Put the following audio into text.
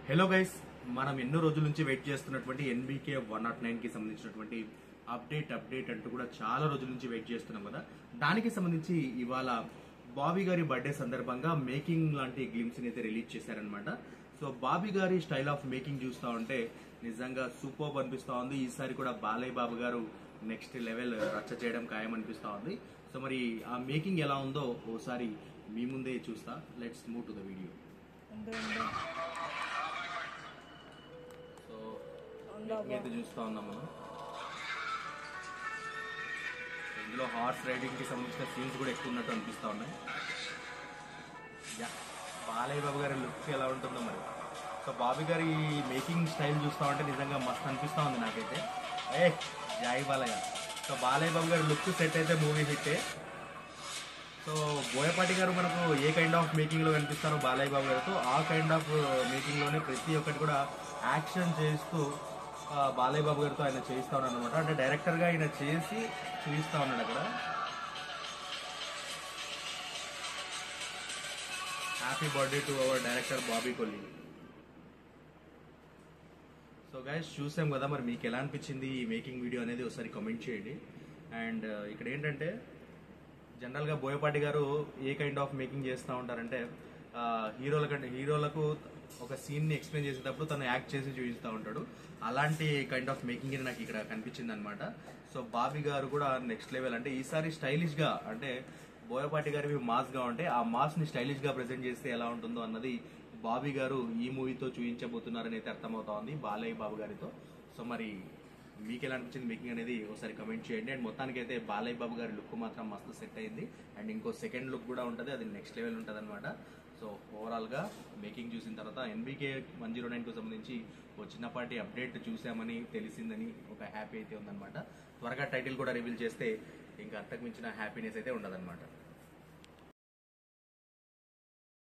Hello guys, మనం ఎన్నో రోజుల నుంచి వెయిట్ చేస్తున్నటువంటి ఎన్బీకే 109 కి సంబంధించినటువంటి అప్డేట్ అంటూ కూడా చాలా రోజుల నుంచి వెయిట్ చేస్తున్నాం కదా. దానికి సంబంధించి ఇవాళ బాబీ గారి బర్త్డే సందర్భంగా మేకింగ్ లాంటి గ్లిమ్స్ అయితే రిలీజ్ చేశారనమాట. సో బాబీ గారి స్టైల్ ఆఫ్ మేకింగ్ చూస్తా ఉంటే నిజంగా సూపర్ అనిపిస్తా ఉంది. ఈసారి కూడా బాలయ్య బాబు గారు నెక్స్ట్ లెవెల్ రచ్చ చేయడం ఖాయం అనిపిస్తా ఉంది. సో మరి ఆ మేకింగ్ ఎలా ఉందో ఓసారి మీ ముందే చూస్తా. Let's move to the video. అయితే చూస్తా ఉన్నాం మనం. ఇందులో హార్స్ రైడింగ్ కి సంబంధించిన సీన్స్ కూడా ఎక్కువ ఉన్నట్టు అనిపిస్తా ఉన్నాయి. బాలయ్య బాబు గారి లుక్ ఎలా ఉంటుందో మరి. సో బాబీ గారి మేకింగ్ స్టైల్ చూస్తా ఉంటే నిజంగా మస్తు అనిపిస్తా ఉంది నాకైతే. జై బాలయ్య. సో బాలయ్య బాబు గారి లుక్ సెట్ అయితే మూవీ హిట్టే. సో బోయపాటి గారు మనకు ఏ కైండ్ ఆఫ్ మేకింగ్ లో కనిపిస్తారో బాలయ్య బాబు గారితో ఆ కైండ్ ఆఫ్ మేకింగ్ లోనే ప్రతి ఒక్కటి కూడా యాక్షన్ చేస్తూ బాలయ్య బాబు గారితో ఆయన చేయిస్తా ఉన్నాడు అనమాట. అంటే డైరెక్టర్ గా ఆయన చేసి చూపిస్తా ఉన్నాడు అక్కడ. Happy birthday to our director Bobby Kolli. So guys చూసాం కదా, మరి మీకు ఎలా అనిపించింది ఈ మేకింగ్ వీడియో అనేది ఒకసారి కామెంట్ చేయండి. అండ్ ఇక్కడ ఏంటంటే జనరల్ గా బోయపాటి గారు ఏ కైండ్ ఆఫ్ మేకింగ్ చేస్తూ ఉంటారంటే హీరోలకు ఒక సీన్ ని ఎక్స్ప్లెయిన్ చేసేటప్పుడు తను యాక్ట్ చేసి చూపిస్తూ ఉంటాడు. అలాంటి కైండ్ ఆఫ్ మేకింగ్ నాకు ఇక్కడ కనిపించింది అనమాట. సో బాబీ గారు కూడా నెక్స్ట్ లెవెల్. అంటే ఈసారి స్టైలిష్ గా, అంటే బోయపాటి గారివి మాస్ గా ఉంటే ఆ మాస్ ని స్టైలిష్ గా ప్రెజెంట్ చేస్తే ఎలా ఉంటుందో అన్నది బాబీ గారు ఈ మూవీతో చూపించబోతున్నారని అయితే అర్థమవుతా ఉంది బాలయ్య బాబు గారితో. సో మరి మీకు ఎలా అనిపించింది మేకింగ్ అనేది ఒకసారి కమెంట్ చేయండి. అండ్ మొత్తానికి అయితే బాలయ్య బాబు గారి లుక్ మాత్రం మస్తు సెట్ అయింది. అండ్ ఇంకో సెకండ్ లుక్ కూడా ఉంటుంది, అది నెక్స్ట్ లెవెల్ ఉంటుంది అనమాట. సో ఓవరాల్ గా మేకింగ్ చూసిన తర్వాత ఎన్బీకే 109 కు సంబంధించి ఒక చిన్నపాటి అప్డేట్ చూసామని తెలిసిందని ఒక హ్యాపీ అయితే ఉందన్నమాట. త్వరగా టైటిల్ కూడా రివీల్ చేస్తే ఇంకా అంతకు మించిన హ్యాపీనెస్ అయితే ఉండదన్నమాట.